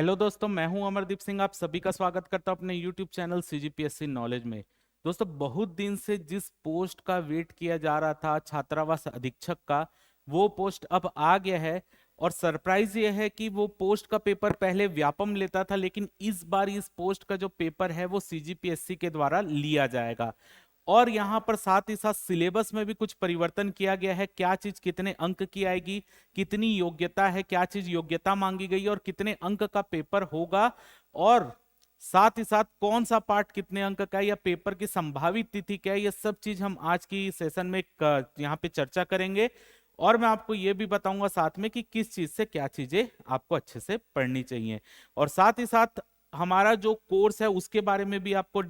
Hello दोस्तों, मैं हूं अमरदीप सिंह। आप सभी का स्वागत करता हूं अपने यूट्यूब चैनल सीजीपीएससी नॉलेज में। दोस्तों, बहुत दिन से जिस पोस्ट का वेट किया जा रहा था छात्रावास अधीक्षक का, वो पोस्ट अब आ गया है। और सरप्राइज ये है कि वो पोस्ट का पेपर पहले व्यापम लेता था, लेकिन इस बार इस पोस्ट का जो पेपर है वो सीजीपीएससी के द्वारा लिया जाएगा। और यहाँ पर साथ ही साथ सिलेबस में भी कुछ परिवर्तन किया गया है। क्या चीज कितने अंक की आएगी, कितनी योग्यता है, क्या चीज योग्यता मांगी गई है और कितने अंक का पेपर होगा, और साथ ही साथ कौन सा पार्ट कितने अंक का है या पेपर की संभावित तिथि क्या है, ये सब चीज हम आज की सेशन में यहाँ पे चर्चा करेंगे। और मैं आपको ये भी बताऊंगा साथ में कि किस चीज से क्या चीजें आपको अच्छे से पढ़नी चाहिए। और साथ ही साथ हमारा जो कोर्स है उसके बारे में भी आपको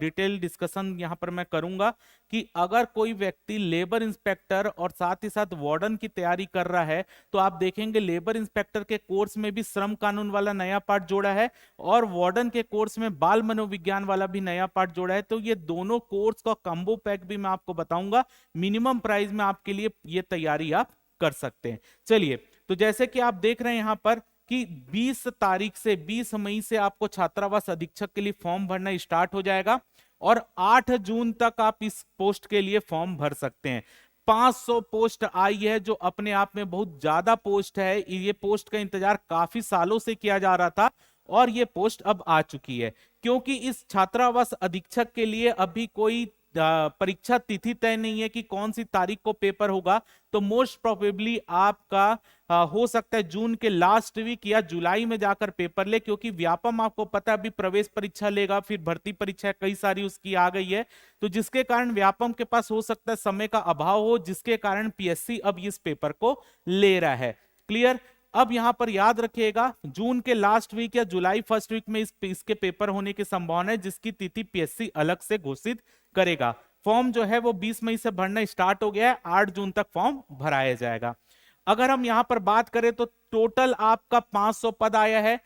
डिटेल डिस्कशन यहाँ पर मैं करूंगा कि अगर कोई व्यक्ति लेबर इंस्पेक्टर और साथ ही साथ वार्डन की तैयारी कर रहा है, तो आप देखेंगे लेबर इंस्पेक्टर के कोर्स में भी श्रम कानून वाला नया पार्ट जोड़ा है और वार्डन के कोर्स में बाल मनोविज्ञान वाला भी नया पार्ट जोड़ा है। तो ये दोनों कोर्स का कॉम्बो पैक भी मैं आपको बताऊंगा। मिनिमम प्राइस में आपके लिए ये तैयारी आप कर सकते हैं। चलिए, तो जैसे कि आप देख रहे हैं यहाँ पर कि 20 तारीख से 20 मई से आपको छात्रावास अधीक्षक के लिए फॉर्म भरना स्टार्ट हो जाएगा और 8 जून तक आप इस पोस्ट के लिए फॉर्म भर सकते हैं। 500 पोस्ट आई है, जो अपने आप में बहुत ज्यादा पोस्ट है। ये पोस्ट का इंतजार काफी सालों से किया जा रहा था और ये पोस्ट अब आ चुकी है। क्योंकि इस छात्रावास अधीक्षक के लिए अभी कोई परीक्षा तिथि तय नहीं है कि कौन सी तारीख को पेपर होगा, तो मोस्ट प्रोबेबली आपका हो सकता है जून के लास्ट वीक या जुलाई में जाकर पेपर ले। क्योंकि व्यापम आपको पता है अभी प्रवेश परीक्षा लेगा, फिर भर्ती परीक्षा कई सारी उसकी आ गई है, तो जिसके कारण व्यापम के पास हो सकता है समय का अभाव हो, जिसके कारण पीएससी अब इस पेपर को ले रहा है। क्लियर? अब यहां पर याद रखिएगा, जून के लास्ट वीक या जुलाई फर्स्ट वीक में इसके पेपर होने की संभावना है, जिसकी तिथि पीएससी अलग से घोषित करेगा। फॉर्म जो है वो 20 मई से भरना स्टार्ट हो गया है, 8 जून तक फॉर्म भराया जाएगा। अगर हम यहां पर बात करें तो टोटल आपका 500 पद आया है।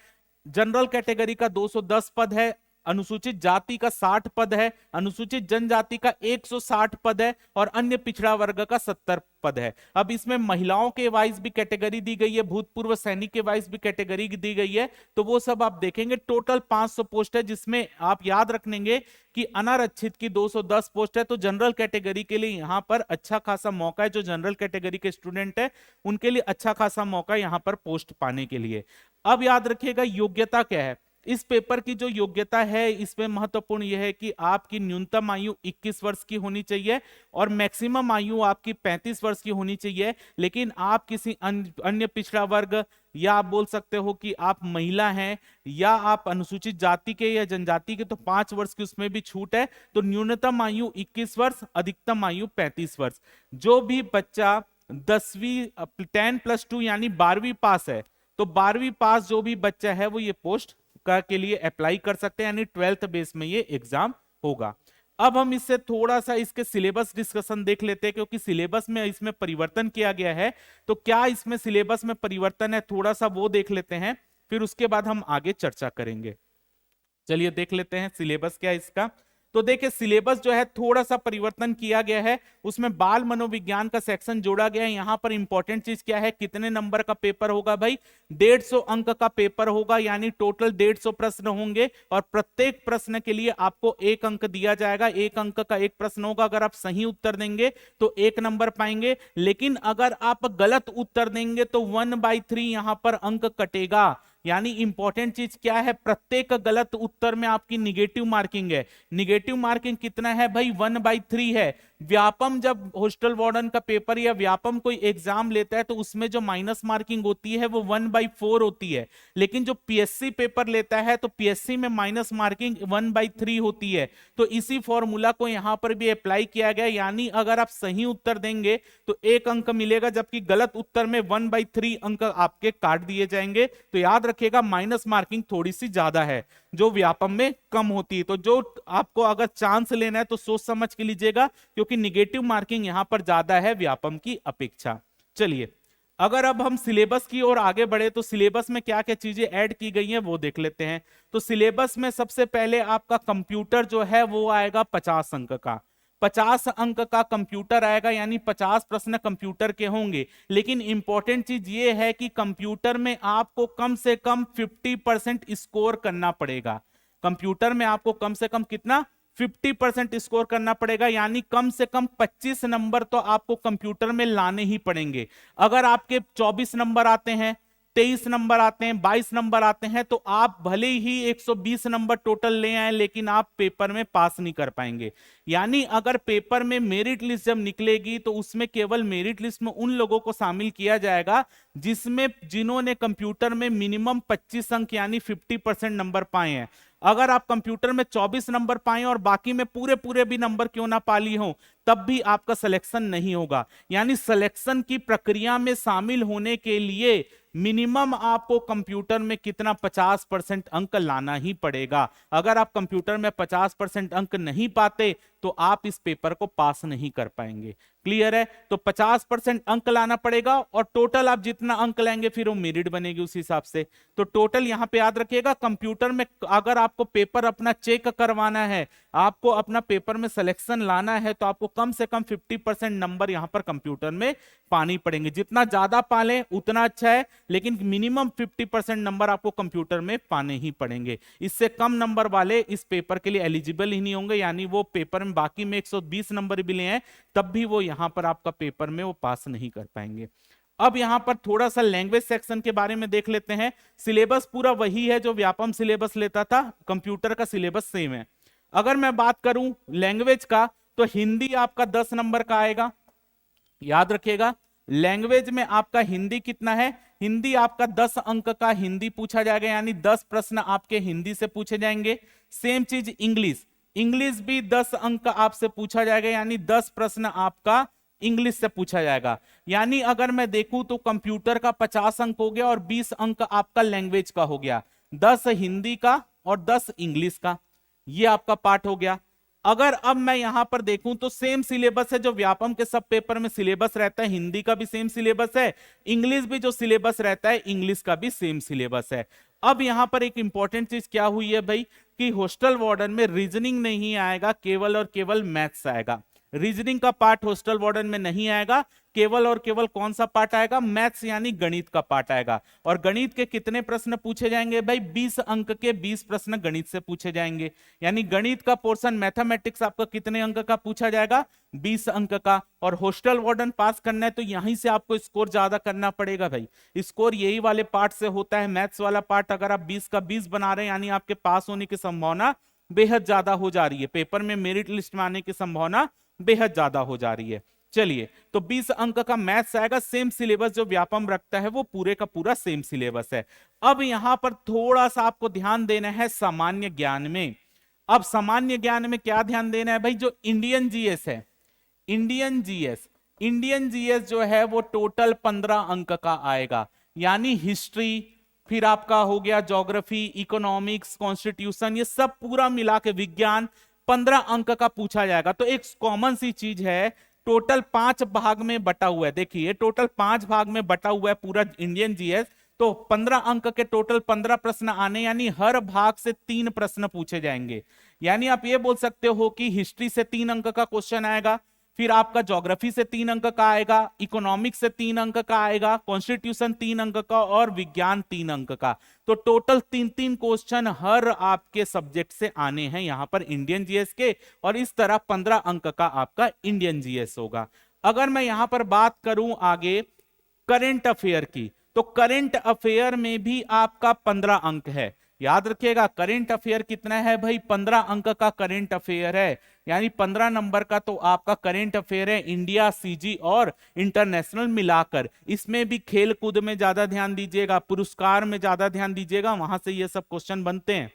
जनरल कैटेगरी का 210 पद है, अनुसूचित जाति का 60 पद है, अनुसूचित जनजाति का 160 पद है और अन्य पिछड़ा वर्ग का 70 पद है। अब इसमें महिलाओं के वाइज भी कैटेगरी दी गई है, भूतपूर्व सैनिक के वाइज भी कैटेगरी दी गई है, तो वो सब आप देखेंगे। टोटल 500 पोस्ट है, जिसमें आप याद रखेंगे कि अनारक्षित की 210 पोस्ट है। तो जनरल कैटेगरी के लिए यहां पर अच्छा खासा मौका है, जो जनरल कैटेगरी के स्टूडेंट है उनके लिए अच्छा खासा मौका है यहां पर पोस्ट पाने के लिए। अब याद रखिएगा योग्यता क्या है। इस पेपर की जो योग्यता है इसमें महत्वपूर्ण यह है कि आपकी न्यूनतम आयु 21 वर्ष की होनी चाहिए और मैक्सिमम आयु आपकी 35 वर्ष की होनी चाहिए। लेकिन आप किसी अन्य पिछड़ा वर्ग, या आप बोल सकते हो कि आप महिला हैं या आप अनुसूचित जाति के या जनजाति के, तो 5 वर्ष की उसमें भी छूट है। तो न्यूनतम आयु 21 वर्ष, अधिकतम आयु 35 वर्ष। जो भी बच्चा 10वीं 10+2 यानी 12वीं पास है, तो 12वीं पास जो भी बच्चा है वो ये पोस्ट के लिए अप्लाई कर सकते हैं, यानी 12th बेस में ये एग्जाम होगा। अब हम इससे थोड़ा सा इसके सिलेबस डिस्कशन देख लेते हैं, क्योंकि सिलेबस में इसमें परिवर्तन किया गया है। तो क्या इसमें सिलेबस में परिवर्तन है, थोड़ा सा वो देख लेते हैं, फिर उसके बाद हम आगे चर्चा करेंगे। चलिए देख लेते हैं सिलेबस क्या है इसका। तो देखिए, सिलेबस जो है थोड़ा सा परिवर्तन किया गया है। उसमें बाल मनोविज्ञान का सेक्शन जोड़ा गया है। यहां पर इंपॉर्टेंट चीज क्या है, कितने नंबर का पेपर होगा भाई? 150 अंक का पेपर होगा, यानी टोटल 150 प्रश्न होंगे और प्रत्येक प्रश्न के लिए आपको 1 अंक दिया जाएगा। 1 अंक का एक प्रश्न होगा। अगर आप सही उत्तर देंगे तो 1 नंबर पाएंगे, लेकिन अगर आप गलत उत्तर देंगे तो 1/3 यहां पर अंक कटेगा। यानी इंपॉर्टेंट चीज क्या है, प्रत्येक गलत उत्तर में आपकी निगेटिव मार्किंग है। निगेटिव मार्किंग कितना है भाई? 1/3 है। व्यापम जब हॉस्टल वार्डन का पेपर या व्यापम कोई एग्जाम लेता है तो उसमें जो माइनस मार्किंग होती है वो 1/4 होती है, लेकिन जो पीएससी पेपर लेता है तो पीएससी में माइनस मार्किंग 1/3 होती है। तो इसी फॉर्मूला को यहां पर भी अप्लाई किया गया, यानी अगर आप सही उत्तर देंगे तो 1 अंक मिलेगा, जबकि गलत उत्तर में 1/3 अंक आपके काट दिए जाएंगे। तो याद रखिएगा, माइनस मार्किंग थोड़ी सी ज्यादा है, जो व्यापम में कम होती है। तो जो आपको अगर चांस लेना है तो सोच समझ के लीजिएगा, क्योंकि निगेटिव मार्किंग यहां पर ज्यादा है व्यापम की अपेक्षा। चलिए, अगर अब हम सिलेबस की ओर आगे बढ़े तो सिलेबस में क्या क्या चीजें ऐड की गई हैं वो देख लेते हैं। तो सिलेबस में सबसे पहले आपका कंप्यूटर जो है वो आएगा 50 अंक का। 50 अंक का कंप्यूटर आएगा, यानी 50 प्रश्न कंप्यूटर के होंगे। लेकिन इंपॉर्टेंट चीज ये है कि कंप्यूटर में आपको कम से कम 50% स्कोर करना पड़ेगा। कंप्यूटर में आपको कम से कम कितना 50% स्कोर करना पड़ेगा, यानी कम से कम 25 नंबर तो आपको कंप्यूटर में लाने ही पड़ेंगे। अगर आपके 24 नंबर आते हैं, 23 नंबर आते हैं, 22 नंबर आते हैं, तो आप भले ही 120 नंबर टोटल ले आए, लेकिन आप पेपर में पास नहीं कर पाएंगे। यानी अगर पेपर में मेरिट लिस्ट जब निकलेगी तो उसमें केवल मेरिट लिस्ट में उन लोगों को शामिल किया जाएगा जिन्होंने कंप्यूटर में मिनिमम 25 अंक यानी 50% नंबर पाए हैं। अगर आप कंप्यूटर में 24 नंबर पाए और बाकी में पूरे पूरे भी नंबर क्यों ना पा ली हो, तब भी आपका सिलेक्शन नहीं होगा। यानी सिलेक्शन की प्रक्रिया में शामिल होने के लिए मिनिमम आपको कंप्यूटर में कितना 50% अंक लाना ही पड़ेगा। अगर आप कंप्यूटर में 50% अंक नहीं पाते तो आप इस पेपर को पास नहीं कर पाएंगे। क्लियर है? तो 50% अंक लाना पड़ेगा और टोटल आप जितना अंक लाएंगे फिर वो मेरिट बनेगी उस हिसाब से। तो टोटल यहां पे याद रखिएगा, कंप्यूटर में अगर आपको पेपर अपना चेक करवाना है, आपको अपना पेपर में सिलेक्शन लाना है, तो आपको कम से कम 50% नंबर यहां पर कंप्यूटर में पानी पड़ेंगे। जितना ज्यादा पालें उतना अच्छा है, लेकिन मिनिमम 50% नंबर आपको कंप्यूटर में पाने ही पड़ेंगे। इससे कम नंबर वाले इस पेपर के लिए एलिजिबल ही नहीं होंगे, यानी वो पेपर में बाकी में 120 नंबर भी ले हैं तब भी वो यहां पर आपका पेपर में वो पास नहीं कर पाएंगे। अब यहां पर थोड़ा सा लैंग्वेज सेक्शन के बारे में देख लेते हैं। सिलेबस पूरा वही है जो व्यापम सिलेबस लेता था, कंप्यूटर का सिलेबस सेम है। अगर मैं बात करूं लैंग्वेज का, तो हिंदी आपका 10 नंबर का आएगा, याद रखिएगा। लैंग्वेज में आपका हिंदी कितना है, हिंदी आपका 10 अंक का हिंदी पूछा जाएगा, यानी 10 प्रश्न आपके हिंदी से पूछे जाएंगे। सेम चीज इंग्लिश, इंग्लिश भी 10 अंक आपसे पूछा जाएगा, यानी 10 प्रश्न आपका इंग्लिश से पूछा जाएगा। यानी अगर मैं देखूं तो कंप्यूटर का 50 अंक हो गया और 20 अंक आपका लैंग्वेज का हो गया, 10 हिंदी का और 10 इंग्लिश का, ये आपका पार्ट हो गया। अगर अब मैं यहां पर देखूं तो सेम सिलेबस है जो व्यापम के सब पेपर में सिलेबस रहता है, हिंदी का भी सेम सिलेबस है, इंग्लिश भी जो सिलेबस रहता है इंग्लिश का भी सेम सिलेबस है। अब यहां पर एक इंपॉर्टेंट चीज क्या हुई है भाई, कि हॉस्टल वार्डन में रीजनिंग नहीं आएगा, केवल और केवल मैथ्स आएगा। रीजनिंग का पार्ट हॉस्टल वार्डन में नहीं आएगा, केवल और केवल कौन सा पार्ट आएगा, मैथ्स यानी गणित का पार्ट आएगा। और गणित के कितने प्रश्न पूछे जाएंगे भाई, 20 अंक के 20 प्रश्न गणित से पूछे जाएंगे। यानी गणित का पोर्शन मैथमेटिक्स आपका कितने अंक का पूछा जाएगा, 20 अंक का। और हॉस्टल वार्डन पास करना है तो यहीं से आपको स्कोर ज्यादा करना पड़ेगा भाई। स्कोर यही वाले पार्ट से होता है, मैथ्स वाला पार्ट अगर आप 20 का 20 बना रहे हैं, यानी आपके पास होने की संभावना बेहद ज्यादा हो जा रही है, पेपर में मेरिट लिस्ट में आने की संभावना बेहद ज्यादा हो जा रही है। चलिए, तो 20 अंक का मैथ्स आएगा, सेम सिलेबस जो व्यापम रखता है वो पूरे का पूरा सेम सिलेबस है। अब यहां पर थोड़ा सा आपको ध्यान देना है सामान्य ज्ञान में। अब सामान्य ज्ञान में क्या ध्यान देना है भाई, जो इंडियन जीएस है, इंडियन जीएस जो है वो टोटल 15 अंक का आएगा। यानी हिस्ट्री, फिर आपका हो गया ज्योग्राफी, इकोनॉमिक्स, कॉन्स्टिट्यूशन, ये सब पूरा मिला के विज्ञान 15 अंक का पूछा जाएगा। तो एक कॉमन सी चीज है, टोटल 5 भाग में बटा हुआ है, देखिए टोटल 5 भाग में बटा हुआ है पूरा इंडियन जीएस। तो 15 अंक के टोटल 15 प्रश्न आने, यानी हर भाग से 3 प्रश्न पूछे जाएंगे। यानी आप ये बोल सकते हो कि हिस्ट्री से 3 अंक का क्वेश्चन आएगा, फिर आपका ज्योग्राफी से 3 अंक का आएगा, इकोनॉमिक्स से 3 अंक का आएगा, कॉन्स्टिट्यूशन 3 अंक का और विज्ञान 3 अंक का। तो टोटल 3-3 क्वेश्चन हर आपके सब्जेक्ट से आने हैं यहां पर इंडियन जीएस के, और इस तरह 15 अंक का आपका इंडियन जीएस होगा। अगर मैं यहां पर बात करूं आगे करंट अफेयर की, तो करंट अफेयर में भी आपका 15 अंक है। याद रखिएगा करंट अफेयर कितना है भाई, 15 अंक का करंट अफेयर है, यानी 15 नंबर का तो आपका करंट अफेयर है, इंडिया, सीजी और इंटरनेशनल मिलाकर। इसमें भी खेल कूद में ज्यादा ध्यान दीजिएगा, पुरस्कार में ज्यादा ध्यान दीजिएगा, वहां से ये सब क्वेश्चन बनते हैं।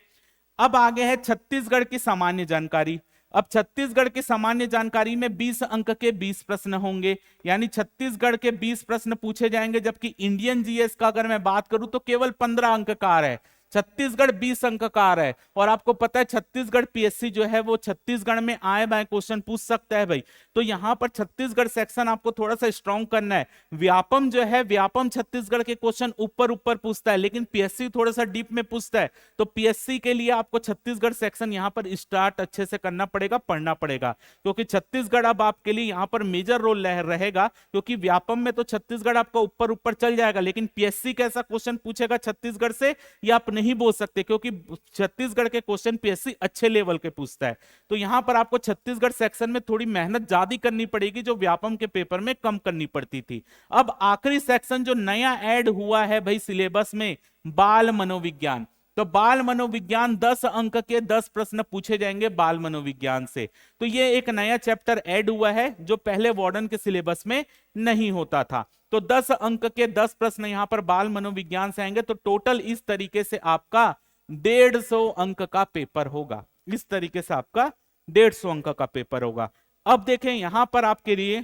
अब आगे है छत्तीसगढ़ की सामान्य जानकारी। अब छत्तीसगढ़ की सामान्य जानकारी में 20 अंक के 20 प्रश्न होंगे, यानी छत्तीसगढ़ के 20 प्रश्न पूछे जाएंगे, जबकि इंडियन जीएस का अगर मैं बात करूं तो केवल 15 अंक का आ रहा है। छत्तीसगढ़ 20 अंक का आ रहा है, और आपको पता है छत्तीसगढ़ पीएससी जो है वो छत्तीसगढ़ में आए बाय क्वेश्चन पूछ सकता है भाई। तो यहां पर छत्तीसगढ़ सेक्शन आपको थोड़ा सा स्ट्रॉन्ग करना है। व्यापम जो है, व्यापम छत्तीसगढ़ के क्वेश्चन ऊपर ऊपर पूछता है, लेकिन पीएससी थोड़ा सा डीप में पूछता है। तो पीएससी के लिए आपको छत्तीसगढ़ सेक्शन यहां पर स्टार्ट अच्छे से करना पड़ेगा, पढ़ना पड़ेगा, क्योंकि छत्तीसगढ़ अब आपके लिए यहां पर मेजर रोल रहेगा। क्योंकि व्यापम में तो छत्तीसगढ़ आपका ऊपर ऊपर चल जाएगा, लेकिन पीएससी कैसा क्वेश्चन पूछेगा छत्तीसगढ़ से ये आप नहीं बोल सकते, क्योंकि छत्तीसगढ़ के क्वेश्चन पीएससी अच्छे लेवल के पूछता है। तो यहां पर आपको छत्तीसगढ़ सेक्शन में थोड़ी मेहनत ज्यादा करनी पड़ेगी, जो व्यापम के पेपर में कम करनी पड़ती थी। अब आखिरी सेक्शन जो नया ऐड हुआ है भाई सिलेबस में, बाल मनोविज्ञान। तो बाल मनोविज्ञान 10 अंक के 10 प्रश्न पूछे जाएंगे बाल मनोविज्ञान से। तो ये एक नया चैप्टर ऐड हुआ है जो पहले वार्डन के सिलेबस में नहीं होता था। तो 10 अंक के 10 प्रश्न यहां पर बाल मनोविज्ञान से आएंगे। तो टोटल इस तरीके से आपका 150 अंक का पेपर होगा। इस तरीके से आपका 150 अंक का पेपर होगा। अब देखें यहां पर आपके लिए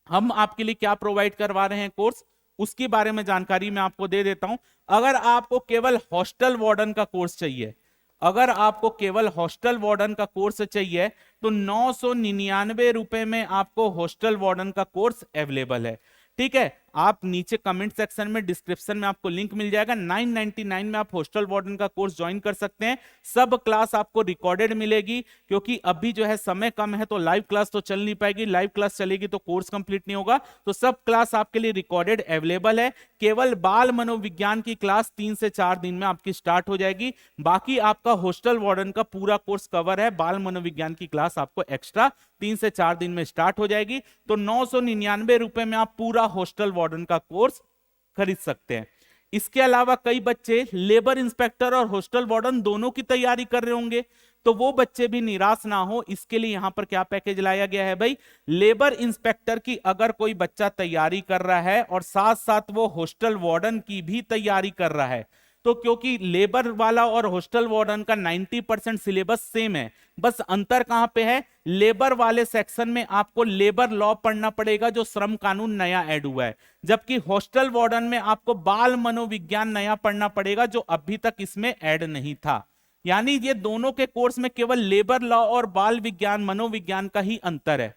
हम आपके लिए क्या प्रोवाइड करवा रहे हैं कोर्स, उसके बारे में जानकारी मैं आपको दे देता हूं। अगर आपको केवल हॉस्टल वार्डन का कोर्स चाहिए, अगर आपको केवल हॉस्टल वार्डन का कोर्स चाहिए, तो 999 रुपए में आपको हॉस्टल वार्डन का कोर्स अवेलेबल है। ठीक है, आप नीचे कमेंट सेक्शन में डिस्क्रिप्शन में आपको लिंक मिल जाएगा। 999 में आप हॉस्टल वार्डन का कोर्स ज्वाइन कर सकते हैं। सब क्लास आपको रिकॉर्डेड मिलेगी, क्योंकि अभी जो है समय कम है, तो लाइव क्लास तो चल नहीं पाएगी। लाइव क्लास चलेगी तो कोर्स कंप्लीट नहीं होगा। तो सब क्लास आपके लिए रिकॉर्डेड अवेलेबल है। केवल बाल मनोविज्ञान की क्लास 3 से 4 दिन में आपकी स्टार्ट हो जाएगी। बाकी आपका हॉस्टल वार्डन का पूरा कोर्स कवर है। बाल मनोविज्ञान की क्लास आपको एक्स्ट्रा 3 से 4 दिन में स्टार्ट हो जाएगी। तो 999 रुपए में आप पूरा हॉस्टल वार्डन का कोर्स खरीद सकते हैं। इसके अलावा कई बच्चे लेबर इंस्पेक्टर और हॉस्टल वार्डन दोनों की तैयारी कर रहे होंगे, तो वो बच्चे भी निराश ना हो, इसके लिए यहां पर क्या पैकेज लाया गया है भाई। लेबर इंस्पेक्टर की अगर कोई बच्चा तैयारी कर रहा है और साथ साथ वो हॉस्टल वार्डन की भी तैयारी कर रहा है, तो क्योंकि लेबर वाला और हॉस्टल वार्डन का 90% सिलेबस सेम है, बस अंतर कहां पे है, लेबर वाले सेक्शन में आपको लेबर लॉ पढ़ना पड़ेगा जो श्रम कानून नया ऐड हुआ है, जबकि हॉस्टल वार्डन में आपको बाल मनोविज्ञान नया पढ़ना पड़ेगा जो अभी तक इसमें ऐड नहीं था। यानी ये दोनों के कोर्स में केवल लेबर लॉ और बाल विज्ञान मनोविज्ञान का ही अंतर है।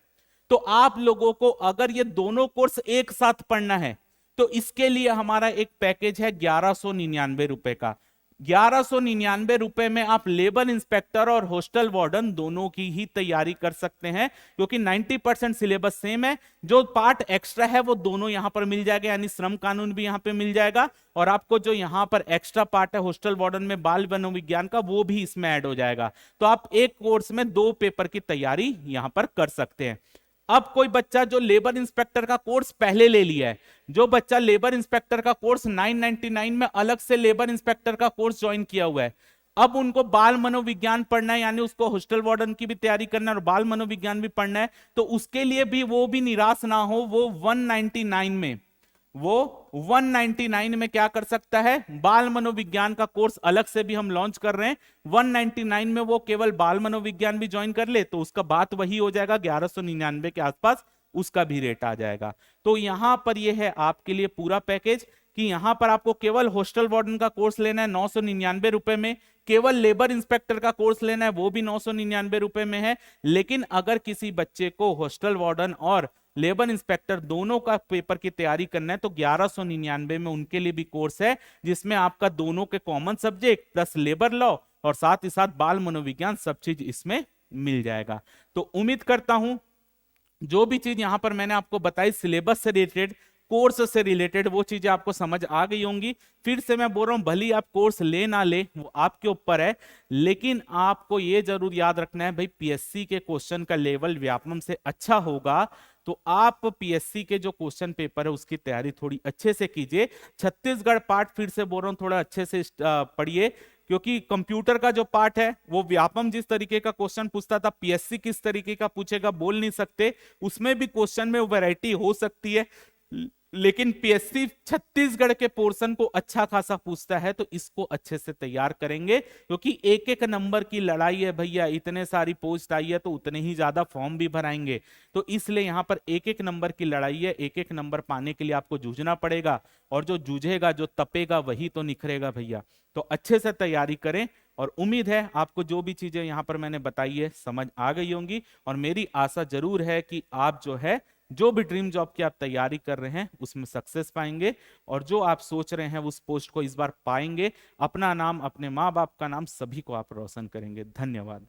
तो आप लोगों को अगर ये दोनों कोर्स एक साथ पढ़ना है, तो इसके लिए हमारा एक पैकेज है 1199 रुपए का। 1199 रुपए में आप लेबर इंस्पेक्टर और हॉस्टल वार्डन दोनों की ही तैयारी कर सकते हैं, क्योंकि 90% सिलेबस सेम है। जो पार्ट एक्स्ट्रा है वो दोनों यहां पर मिल जाएगा, यानी श्रम कानून भी यहां पे मिल जाएगा, और आपको जो यहां पर एक्स्ट्रा पार्ट है हॉस्टल वार्डन में बाल मनोविज्ञान का, वो भी इसमें ऐड हो जाएगा। तो आप एक कोर्स में 2 पेपर की तैयारी यहां पर कर सकते हैं। अब कोई बच्चा जो लेबर इंस्पेक्टर का कोर्स पहले ले लिया है, जो बच्चा लेबर इंस्पेक्टर का कोर्स 999 में अलग से लेबर इंस्पेक्टर का कोर्स ज्वाइन किया हुआ है, अब उनको बाल मनोविज्ञान पढ़ना है, यानी उसको हॉस्टल वार्डन की भी तैयारी करना है और बाल मनोविज्ञान भी पढ़ना है, तो उसके लिए भी वो भी निराश ना हो। वो 199 में क्या कर सकता है, बाल मनोविज्ञान का कोर्स अलग से भी हम लॉन्च कर रहे हैं। 199 में वो केवल बाल मनोविज्ञान भी ज्वाइन कर ले, तो उसका बात वही हो जाएगा, 1199 के आसपास उसका भी रेट आ जाएगा। तो यहां पर ये है आपके लिए पूरा पैकेज कि यहां पर आपको केवल हॉस्टल वार्डन का कोर्स लेना है 999 रुपए में, केवल लेबर इंस्पेक्टर का कोर्स लेना है वो भी 999 रुपए में है। लेकिन अगर किसी बच्चे को हॉस्टल वार्डन और लेबर इंस्पेक्टर दोनों का पेपर की तैयारी करना है, तो 1199 में उनके लिए भी कोर्स है, जिसमें आपका दोनों के common subject plus labour law और साथ ही साथ बाल मनोविज्ञान सब चीज इसमें मिल जाएगा। तो उम्मीद करता हूं जो भी चीज यहां पर मैंने आपको बताई सिलेबस से रिलेटेड, कोर्स से रिलेटेड, वो चीजें आपको समझ आ गई होंगी। फिर से मैं बोल रहा हूं, भली आप कोर्स ले ना ले वो आपके ऊपर है, लेकिन आपको ये जरूर याद रखना है भाई, पीएससी के क्वेश्चन का लेवल व्यापम से अच्छा होगा, तो आप पीएससी के जो क्वेश्चन पेपर है उसकी तैयारी थोड़ी अच्छे से कीजिए। छत्तीसगढ़ पार्ट फिर से बोल रहा हूं थोड़ा अच्छे से पढ़िए, क्योंकि कंप्यूटर का जो पार्ट है वो व्यापम जिस तरीके का क्वेश्चन पूछता था, पीएससी किस तरीके का पूछेगा बोल नहीं सकते, उसमें भी क्वेश्चन में वैरायटी हो सकती है। लेकिन पीएससी छत्तीसगढ़ के पोर्शन को अच्छा खासा पूछता है, तो इसको अच्छे से तैयार करेंगे, क्योंकि एक एक नंबर की लड़ाई है भैया। इतने सारी पोस्ट आई है तो उतने ही ज्यादा फॉर्म भी भराएंगे, तो इसलिए यहां पर एक एक नंबर की लड़ाई है। एक एक नंबर पाने के लिए आपको जूझना पड़ेगा, और जो जूझेगा, जो तपेगा, वही तो निखरेगा भैया। तो अच्छे से तैयारी करें, और उम्मीद है आपको जो भी चीजें यहां पर मैंने बताई है समझ आ गई होंगी। और मेरी आशा जरूर है कि आप जो है, जो भी ड्रीम जॉब की आप तैयारी कर रहे हैं उसमें सक्सेस पाएंगे, और जो आप सोच रहे हैं उस पोस्ट को इस बार पाएंगे। अपना नाम, अपने माँ बाप का नाम, सभी को आप रोशन करेंगे। धन्यवाद।